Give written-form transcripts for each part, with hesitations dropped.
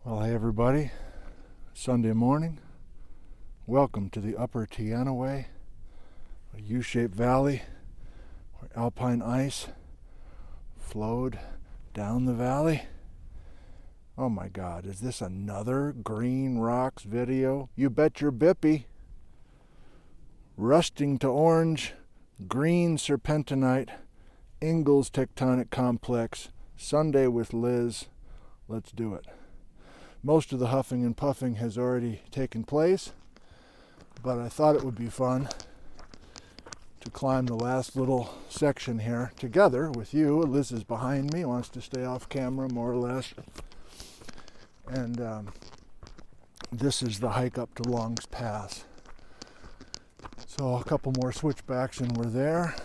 Well, hey everybody, Sunday morning. Welcome to the Upper Teanaway, a U-shaped valley where alpine ice flowed down the valley. Oh my God, is this another Green Rocks video? You bet your bippy. Rusting to orange, green serpentinite, Ingalls tectonic complex, Sunday with Liz. Let's do it. Most of the huffing and puffing has already taken place, but I thought it would be fun to climb the last little section here together with you. Liz is behind me, wants to stay off camera more or less. And this is the hike up to Long's Pass. So a couple more switchbacks and we're there.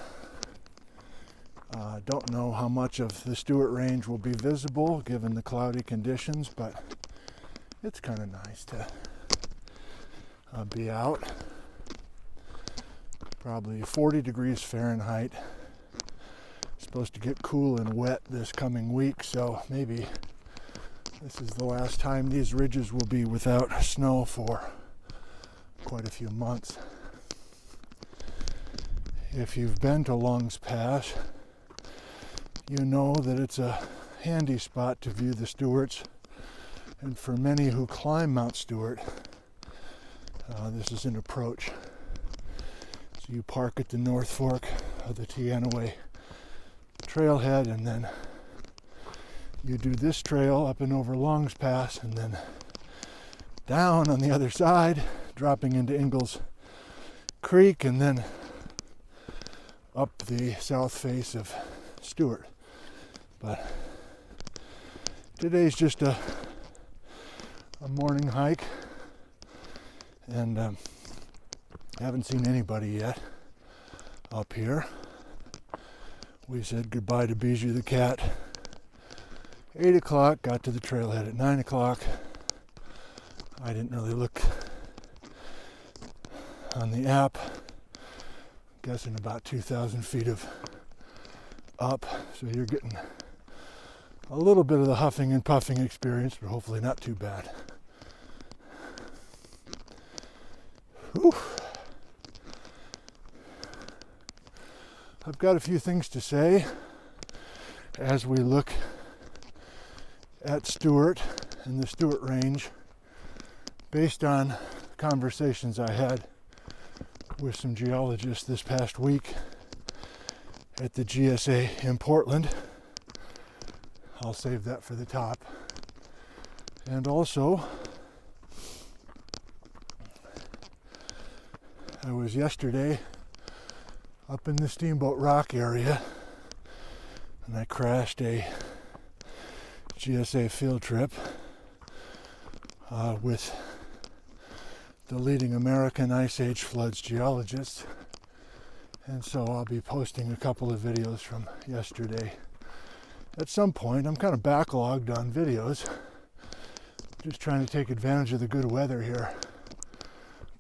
Don't know how much of the Stuart Range will be visible given the cloudy conditions, but it's kind of nice to be out. Probably 40 degrees Fahrenheit. Supposed to get cool and wet this coming week, so maybe this is the last time these ridges will be without snow for quite a few months. If you've been to Long's Pass, you know that it's a handy spot to view the Stuarts. And for many who climb Mount Stuart, this is an approach. So you park at the North Fork of the Teanaway trailhead, and then you do this trail up and over Long's Pass, and then down on the other side, dropping into Ingalls Creek, and then up the south face of Stuart. But today's just a morning hike, and I haven't seen anybody yet up here. We said goodbye to Bijou the cat 8 o'clock, got to the trailhead at 9 o'clock. I didn't really look on the app. Guessing about 2,000 feet of up, so you're getting a little bit of the huffing and puffing experience, but hopefully not too bad. Whew. I've got a few things to say as we look at Stuart and the Stuart Range based on conversations I had with some geologists this past week at the GSA in Portland. I'll save that for the top. And also, I was yesterday up in the Steamboat Rock area, and I crashed a GSA field trip with the leading American Ice Age floods geologist. And so I'll be posting a couple of videos from yesterday. At some point, I'm kind of backlogged on videos. Just trying to take advantage of the good weather here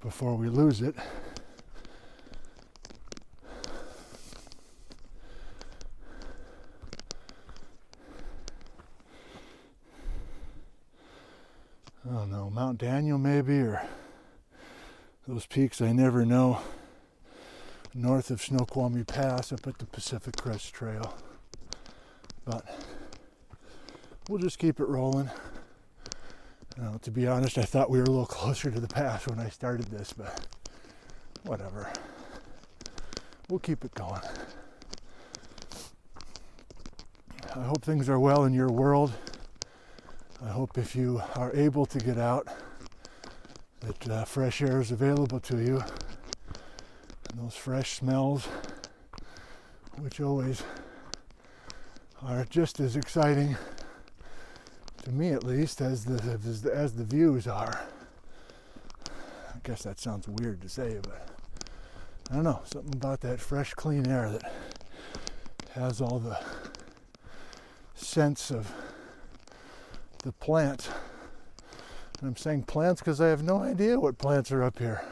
before we lose it. I don't know, Mount Daniel maybe, or those peaks I never know north of Snoqualmie Pass up at the Pacific Crest Trail. But we'll just keep it rolling. To be honest, I thought we were a little closer to the pass when I started this, but whatever. We'll keep it going. I hope things are well in your world. I hope if you are able to get out, that fresh air is available to you. And those fresh smells, which always are just as exciting, to me at least, as the views are. I guess that sounds weird to say, but I don't know, something about that fresh, clean air that has all the scents of the plants. And I'm saying plants because I have no idea what plants are up here.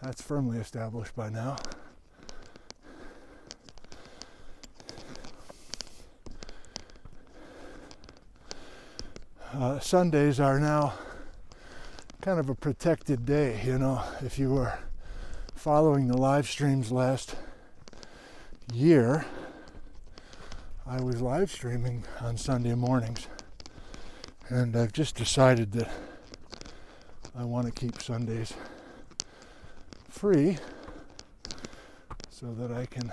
That's firmly established by now. Sundays are now kind of a protected day, you know. If you were following the live streams last year, I was live streaming on Sunday mornings, and I've just decided that I want to keep Sundays free so that I can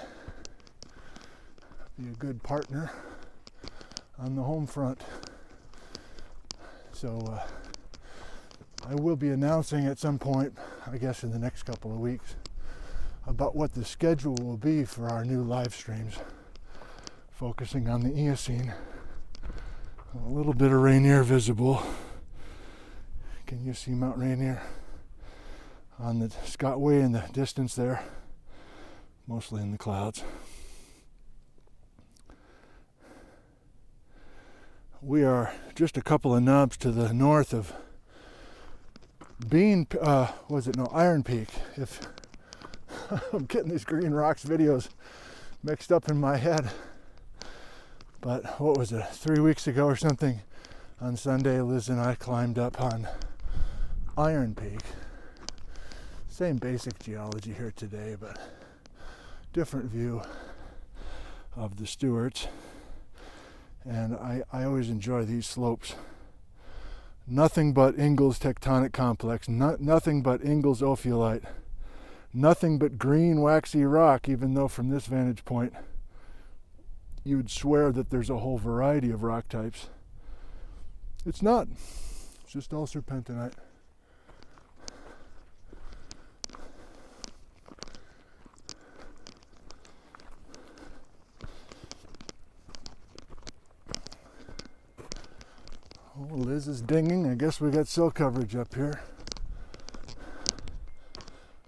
be a good partner on the home front. So I will be announcing at some point, I guess in the next couple of weeks, about what the schedule will be for our new live streams, focusing on the Eocene. A little bit of Rainier visible. Can you see Mount Rainier on the Scotway in the distance there? Mostly in the clouds. We are just a couple of knobs to the north of Iron Peak. If I'm getting these Green Rocks videos mixed up in my head. But what was it, 3 weeks ago or something, on Sunday, Liz and I climbed up on Iron Peak. Same basic geology here today, but different view of the Stuarts. And I always enjoy these slopes. Nothing but Ingalls tectonic complex, nothing but Ingalls ophiolite, nothing but green waxy rock, even though from this vantage point you would swear that there's a whole variety of rock types. It's not. It's just all serpentinite. Oh, Liz is dinging. I guess we got sill coverage up here.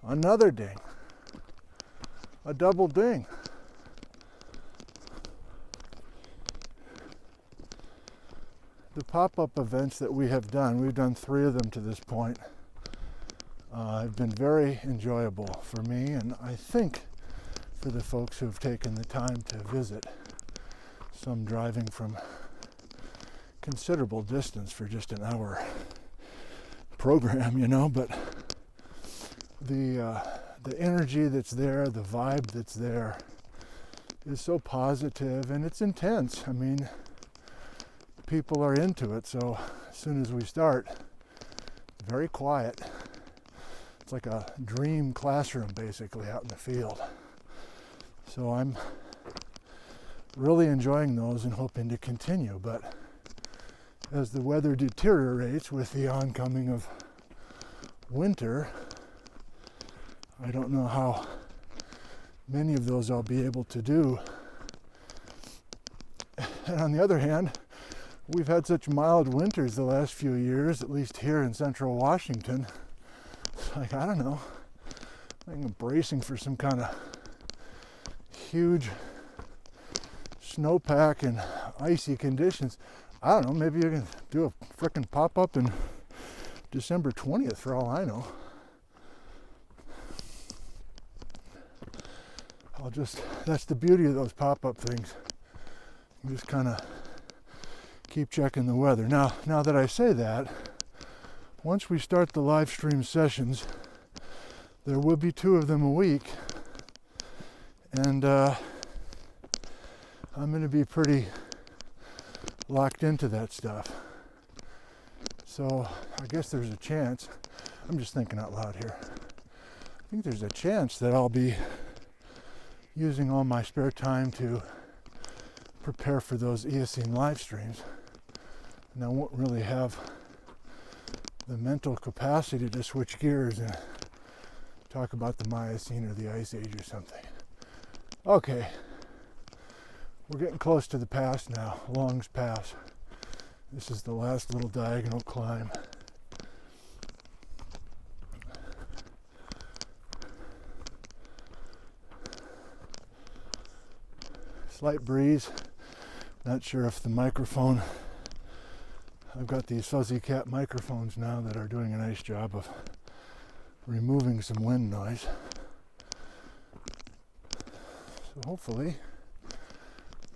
Another ding. A double ding. The pop-up events that we have done, we've done 3 of them to this point, have been very enjoyable for me, and I think for the folks who have taken the time to visit. Some driving from considerable distance for just an hour program, you know, but the energy that's there, the vibe that's there is so positive, and it's intense. I mean, people are into it, so as soon as we start, it's very quiet. It's like a dream classroom basically out in the field. So I'm really enjoying those and hoping to continue, but as the weather deteriorates with the oncoming of winter, I don't know how many of those I'll be able to do. And on the other hand, we've had such mild winters the last few years, at least here in central Washington. It's like, I don't know, I'm bracing for some kind of huge snowpack and icy conditions. I don't know, maybe you can do a frickin' pop-up in December 20th for all I know. That's the beauty of those pop-up things. You just kind of keep checking the weather. Now that I say that, once we start the live stream sessions, there will be 2 of them a week, and I'm going to be pretty locked into that stuff. So I guess there's a chance, I'm just thinking out loud here, I think there's a chance that I'll be using all my spare time to prepare for those Eocene live streams, and I won't really have the mental capacity to switch gears and talk about the Miocene or the Ice Age or something. Okay, we're getting close to the pass now, Long's Pass. This is the last little diagonal climb. Slight breeze. Not sure if the microphone, I've got these fuzzy cat microphones now that are doing a nice job of removing some wind noise. So hopefully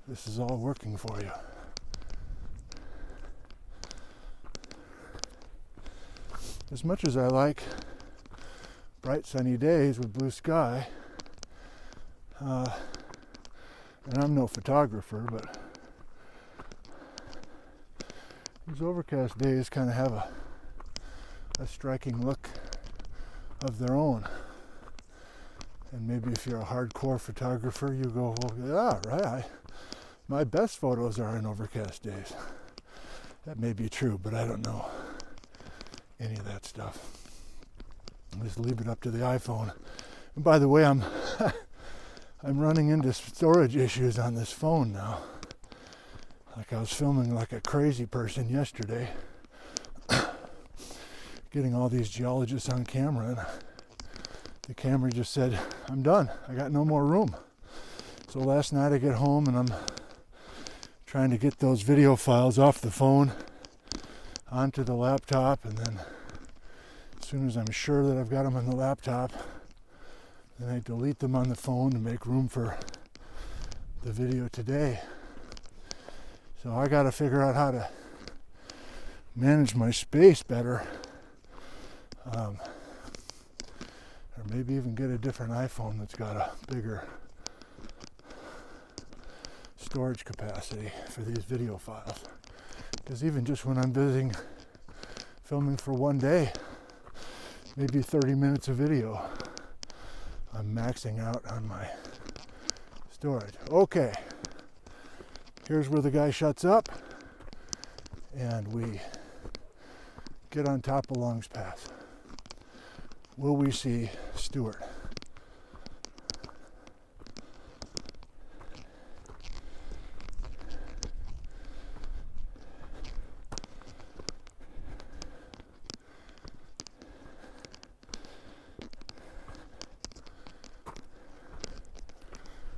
this is all working for you. as much as I like bright sunny days with blue sky, and I'm no photographer, but these overcast days kind of have a striking look of their own. And maybe if you're a hardcore photographer, you go, well, yeah, right, my best photos are in overcast days. That may be true, but I don't know any of that stuff. Just leave it up to the iPhone. And by the way, I'm I'm running into storage issues on this phone now. Like I was filming like a crazy person yesterday, getting all these geologists on camera, and the camera just said, I'm done. I got no more room. So last night I get home and I'm trying to get those video files off the phone onto the laptop, and then as soon as I'm sure that I've got them on the laptop, then I delete them on the phone to make room for the video today. So I got to figure out how to manage my space better, or maybe even get a different iPhone that's got a bigger storage capacity for these video files. Because even just when I'm filming for one day, maybe 30 minutes of video, I'm maxing out on my storage. Okay, here's where the guy shuts up, and we get on top of Long's Pass. Will we see Stuart?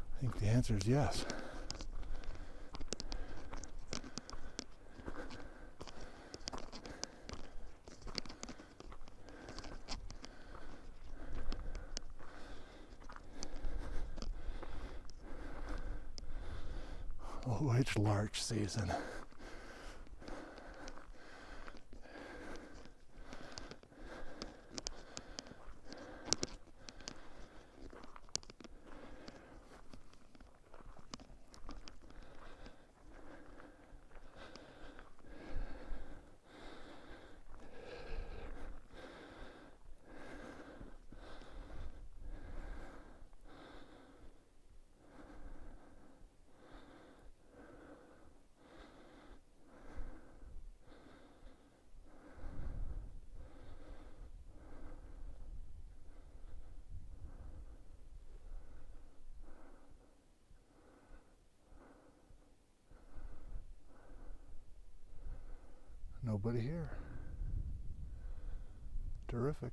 I think the answer is yes. Oh, it's larch season. Nobody here. Terrific.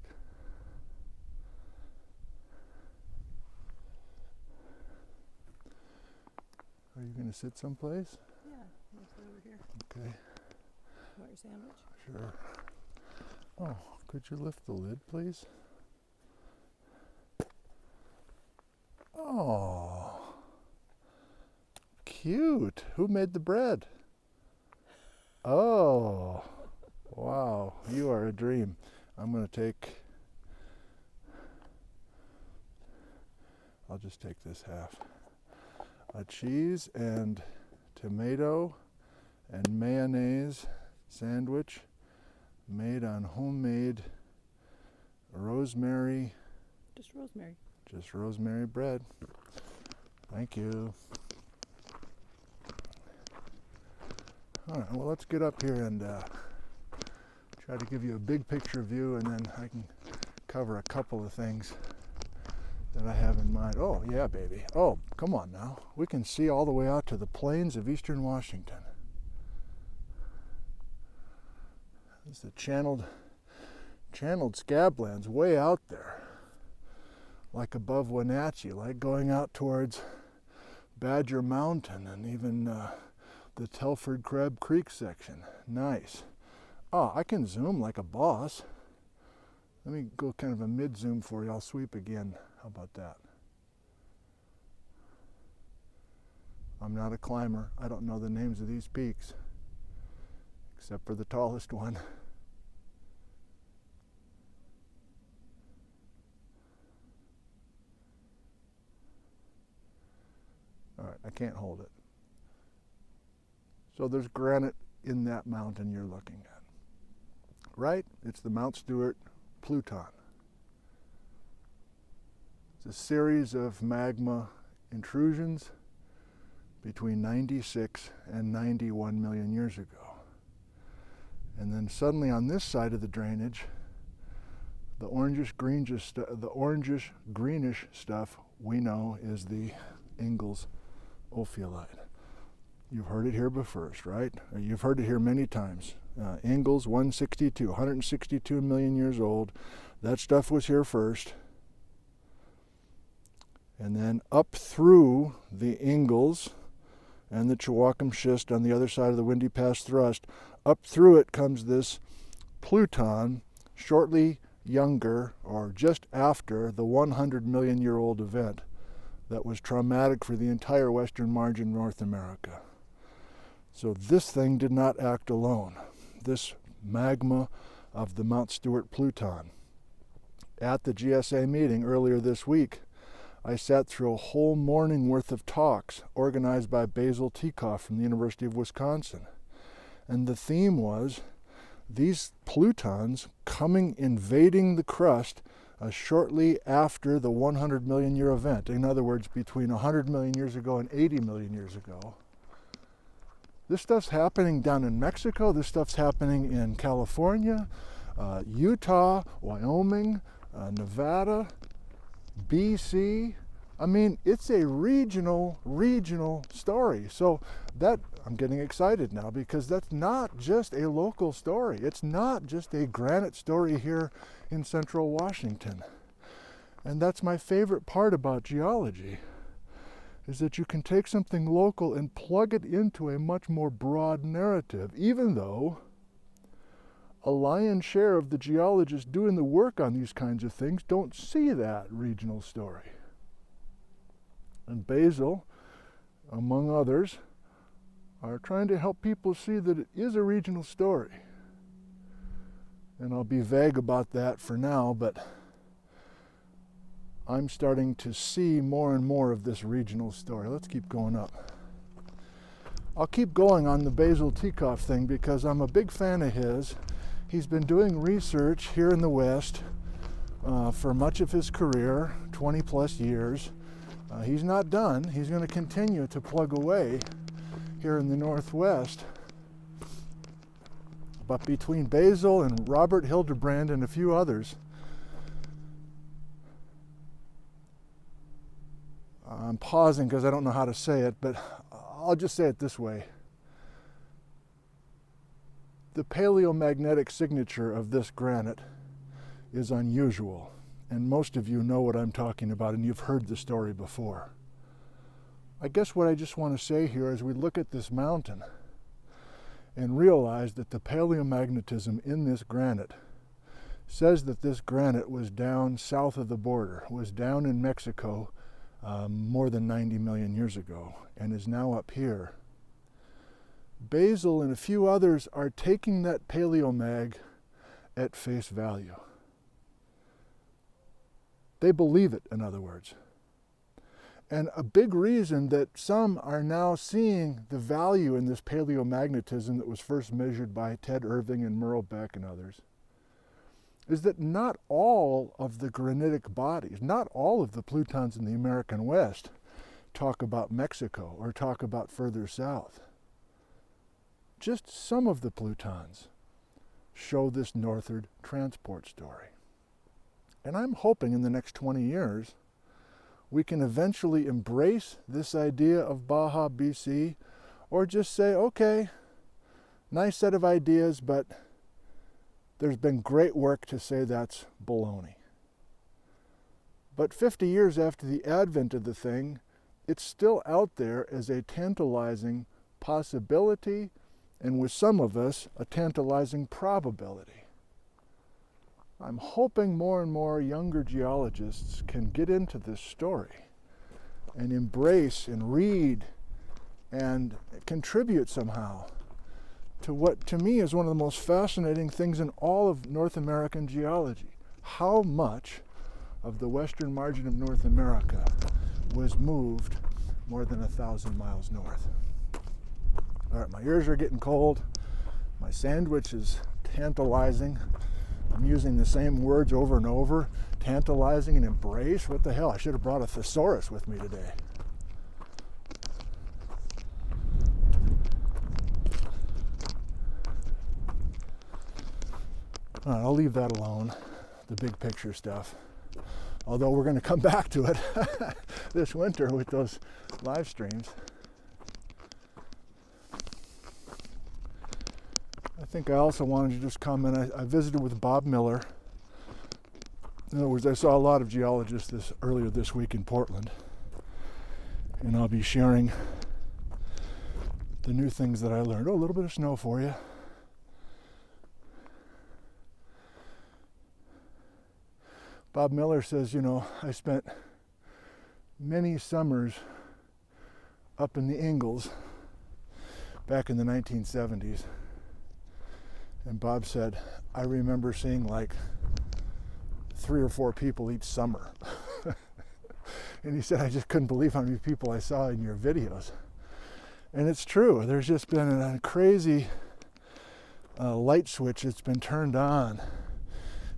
Are you going to sit someplace? Yeah, let's sit over here. Okay. Want your sandwich? Sure. Oh, could you lift the lid, please? Oh, cute. Who made the bread? Oh, wow. You are a dream. I'll just take this half. A cheese and tomato and mayonnaise sandwich made on homemade rosemary. Just rosemary. Just rosemary bread. Thank you. All right, well, let's get up here and try to give you a big picture view, and then I can cover a couple of things that I have in mind. Oh, yeah, baby. Oh, come on now. We can see all the way out to the plains of eastern Washington. This is the channeled scablands way out there, like above Wenatchee, like going out towards Badger Mountain and even the Telford Crab Creek section. Nice. Oh, I can zoom like a boss. Let me go kind of a mid-zoom for you. I'll sweep again. How about that? I'm not a climber. I don't know the names of these peaks, except for the tallest one. can't hold it. So there's granite in that mountain you're looking at. Right? It's the Mount Stuart Pluton. It's a series of magma intrusions between 96 and 91 million years ago. And then suddenly on this side of the drainage, the orangish greenish stuff we know is the Ingalls ophiolite. You've heard it here before, right? You've heard it here many times. Ingalls 162 million years old. That stuff was here first. And then up through the Ingalls and the Chewaucam schist on the other side of the Windy Pass thrust, up through it comes this Pluton, shortly younger or just after the 100 million year old event that was traumatic for the entire western margin of North America. So this thing did not act alone. This magma of the Mount Stuart Pluton. At the GSA meeting earlier this week, I sat through a whole morning worth of talks organized by Basil Teacoff from the University of Wisconsin. And the theme was these Plutons invading the crust shortly after the 100 million year event. In other words, between 100 million years ago and 80 million years ago. This stuff's happening down in Mexico. This stuff's happening in California, Utah, Wyoming, Nevada, BC. I mean, it's a regional story. So that, I'm getting excited now because that's not just a local story. It's not just a granite story here in central Washington. And that's my favorite part about geology, is that you can take something local and plug it into a much more broad narrative, even though a lion's share of the geologists doing the work on these kinds of things don't see that regional story. And Basil, among others, are trying to help people see that it is a regional story. And I'll be vague about that for now, but I'm starting to see more and more of this regional story. Let's keep going up. I'll keep going on the Basil Teacoff thing because I'm a big fan of his. He's been doing research here in the West for much of his career, 20 plus years. He's not done. He's going to continue to plug away here in the Northwest. But between Basil and Robert Hildebrand and a few others, I'm pausing because I don't know how to say it, but I'll just say it this way. The paleomagnetic signature of this granite is unusual, and most of you know what I'm talking about, and you've heard the story before. I guess what I just want to say here is we look at this mountain and realize that the paleomagnetism in this granite says that this granite was down south of the border, was down in Mexico more than 90 million years ago, and is now up here. Basil and a few others are taking that paleomag at face value. They believe it, in other words. And a big reason that some are now seeing the value in this paleomagnetism that was first measured by Ted Irving and Merle Beck and others is that not all of the granitic bodies, not all of the Plutons in the American West talk about Mexico or talk about further south. Just some of the Plutons show this northward transport story. And I'm hoping in the next 20 years we can eventually embrace this idea of Baja BC, or just say, okay, nice set of ideas, but there's been great work to say that's baloney. But 50 years after the advent of the thing, it's still out there as a tantalizing possibility, and with some of us, a tantalizing probability. I'm hoping more and more younger geologists can get into this story and embrace and read and contribute somehow to what to me is one of the most fascinating things in all of North American geology. How much of the western margin of North America was moved more than 1,000 miles north. All right, my ears are getting cold. My sandwich is tantalizing. I'm using the same words over and over. Tantalizing and embrace. What the hell? I should have brought a thesaurus with me today. All right, I'll leave that alone, the big picture stuff. Although we're going to come back to it this winter with those live streams. I think I also wanted to just comment, I visited with Bob Miller. In other words, I saw a lot of geologists earlier this week in Portland. And I'll be sharing the new things that I learned. Oh, a little bit of snow for you. Bob Miller says, I spent many summers up in the Ingalls back in the 1970s. And Bob said, I remember seeing like 3 or 4 people each summer. And he said, I just couldn't believe how many people I saw in your videos. And it's true. There's just been a crazy light switch that's been turned on.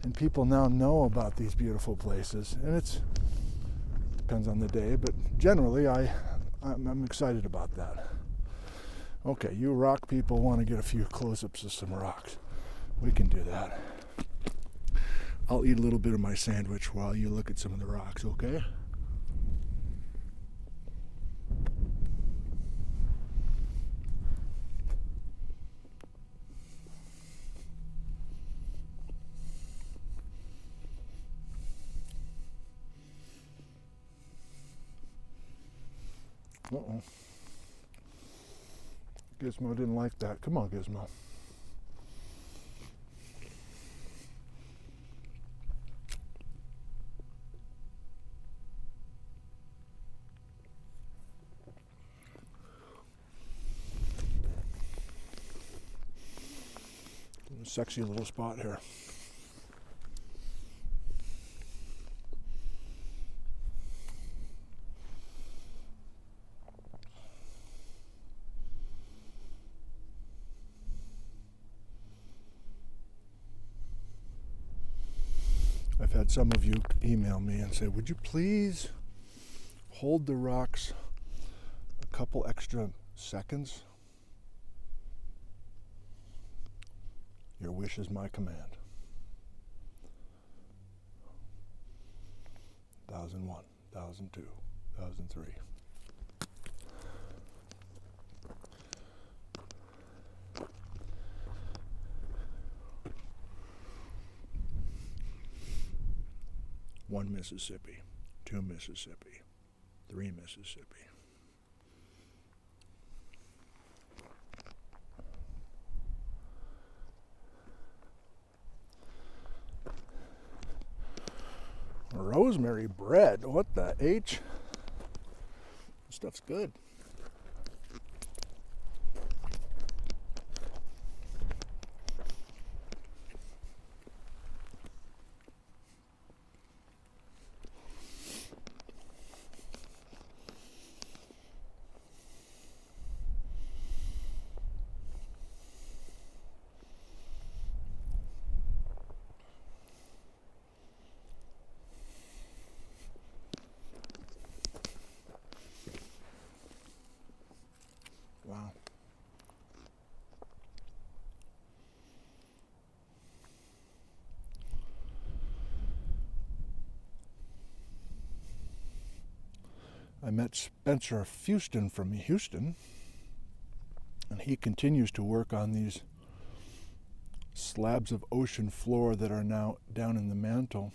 And people now know about these beautiful places. And it depends on the day, but generally I'm excited about that. Okay, you rock people want to get a few close-ups of some rocks. We can do that. I'll eat a little bit of my sandwich while you look at some of the rocks, okay? Uh-oh. Gizmo didn't like that. Come on, Gizmo. A sexy little spot here. I've had some of you email me and say, would you please hold the rocks a couple extra seconds? Your wish is my command. 1001, 1002, 1003. One Mississippi, 2 Mississippi, 3 Mississippi. Rosemary bread, what the H? This stuff's good. Wow. I met Spencer Fuston from Houston, and he continues to work on these slabs of ocean floor that are now down in the mantle.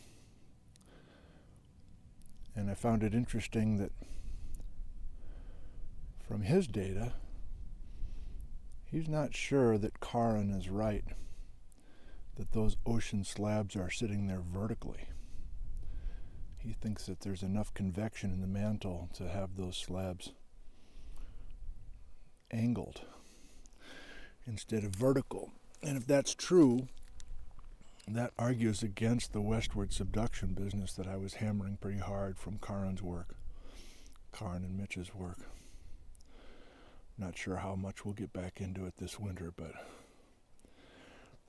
And I found it interesting that from his data, he's not sure that Karin is right, that those ocean slabs are sitting there vertically. He thinks that there's enough convection in the mantle to have those slabs angled instead of vertical. And if that's true, that argues against the westward subduction business that I was hammering pretty hard from Karin's work. Karn and Mitch's work. Not sure how much we'll get back into it this winter, but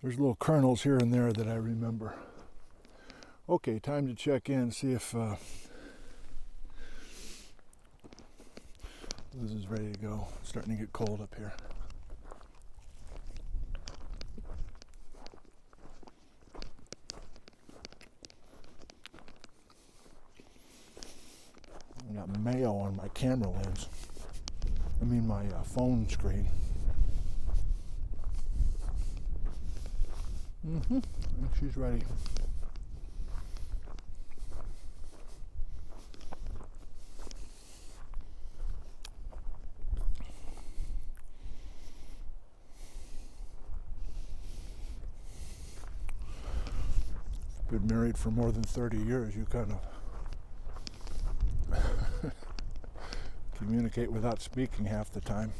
there's little kernels here and there that I remember. Okay, time to check in, see if Liz is ready to go. It's starting to get cold up here. I got mayo on my camera lens. I mean my phone screen. I think she's ready. Been married for more than 30 years, you kind of communicate without speaking half the time.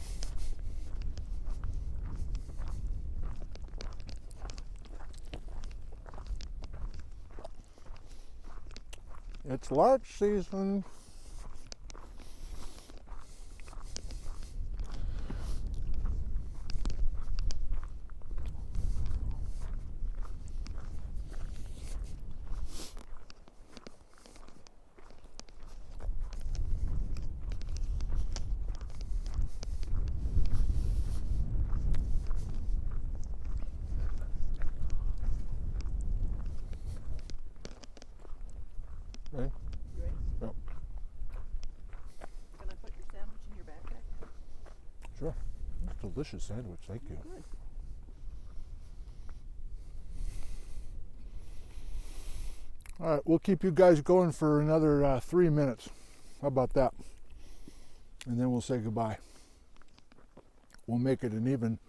It's larch season. Right? You ready? Yep. Can I put your sandwich in your backpack? Sure. It's a delicious sandwich, thank you. Good. All right, we'll keep you guys going for another 3 minutes. How about that? And then we'll say goodbye. We'll make it an even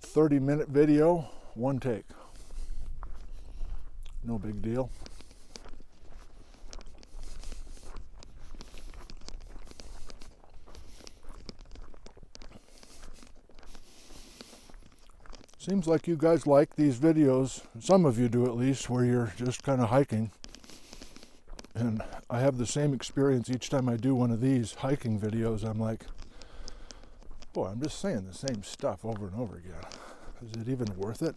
30-minute video, one take. No big deal. Seems like you guys like these videos, some of you do at least, where you're just kind of hiking. And I have the same experience each time I do one of these hiking videos. I'm like, boy, I'm just saying the same stuff over and over again. Is it even worth it?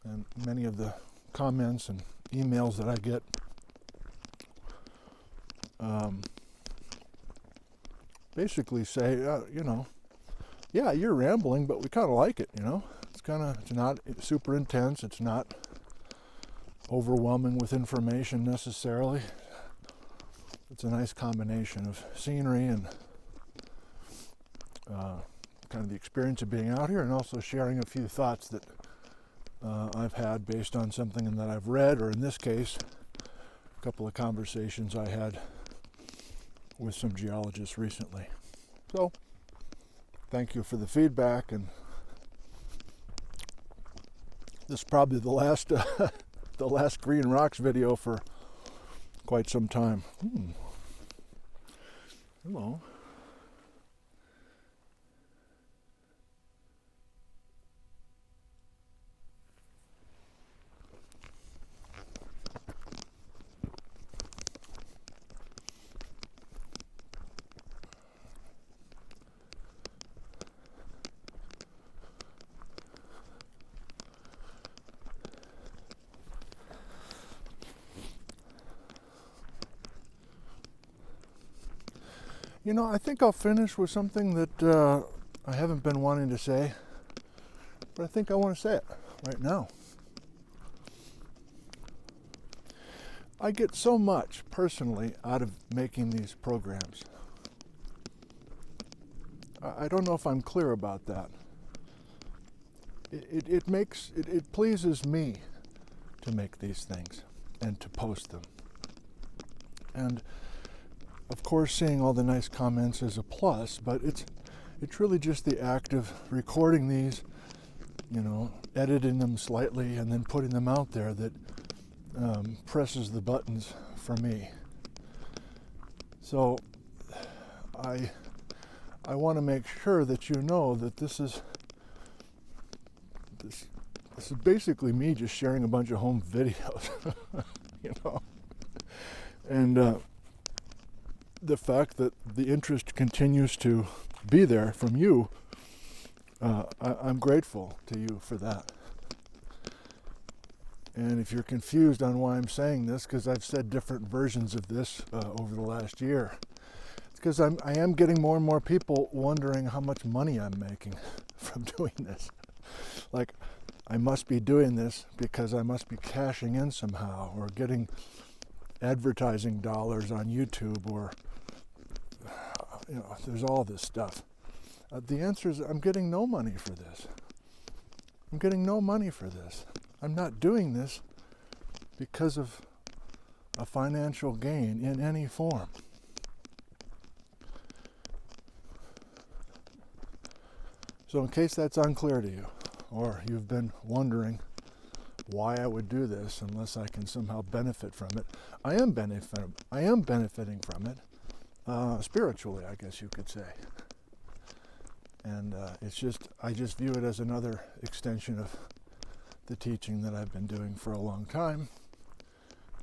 And many of the comments and emails that I get basically say, you know, yeah, you're rambling, but we kind of like it, you know. It's not super intense. It's not overwhelming with information necessarily. It's a nice combination of scenery and kind of the experience of being out here, and also sharing a few thoughts that I've had based on something that I've read, or in this case, a couple of conversations I had with some geologists recently. So, thank you for the feedback, and this is probably the last the last Green Rocks video for quite some time. Hello. You know, I think I'll finish with something that I haven't been wanting to say, but I think I want to say it right now. I get so much personally out of making these programs. I don't know if I'm clear about that. It pleases me to make these things and to post them. And of course, seeing all the nice comments is a plus, but it's really just the act of recording these, you know, editing them slightly and then putting them out there that presses the buttons for me. So I want to make sure that you know that this is basically me just sharing a bunch of home videos, you know, and the fact that the interest continues to be there from you, I'm grateful to you for that. And if you're confused on why I'm saying this, because I've said different versions of this over the last year, it's because I am getting more and more people wondering how much money I'm making from doing this. Like, I must be doing this because I must be cashing in somehow, or getting advertising dollars on YouTube, or there's all this stuff. The answer is I'm getting no money for this. I'm getting no money for this. I'm not doing this because of a financial gain in any form. So in case that's unclear to you, or you've been wondering why I would do this unless I can somehow benefit from it, I am benefiting from it, spiritually, I guess you could say. And I just view it as another extension of the teaching that I've been doing for a long time.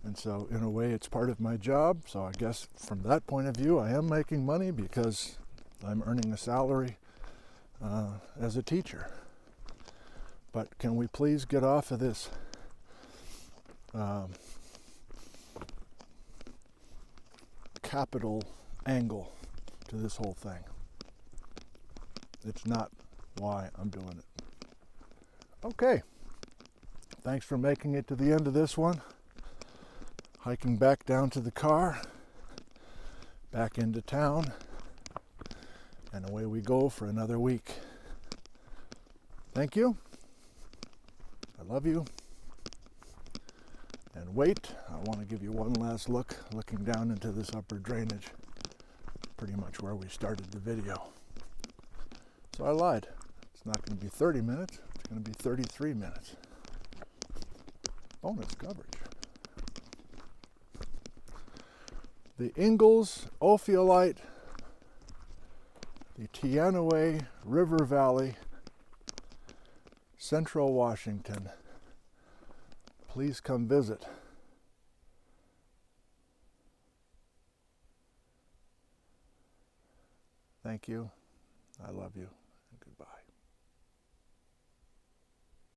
And so in a way it's part of my job. So I guess from that point of view I am making money because I'm earning a salary as a teacher. But can we please get off of this capital angle to this whole thing? It's not why I'm doing it. Okay. Thanks for making it to the end of this one. Hiking back down to the car, back into town, and away we go for another week. Thank you. I love you. And wait, I want to give you one last look, looking down into this upper drainage, pretty much where we started the video. So I lied. It's not going to be 30 minutes, it's going to be 33 minutes. Bonus coverage. The Ingalls Ophiolite, the Teanaway River Valley, Central Washington. Please come visit. Thank you. I love you.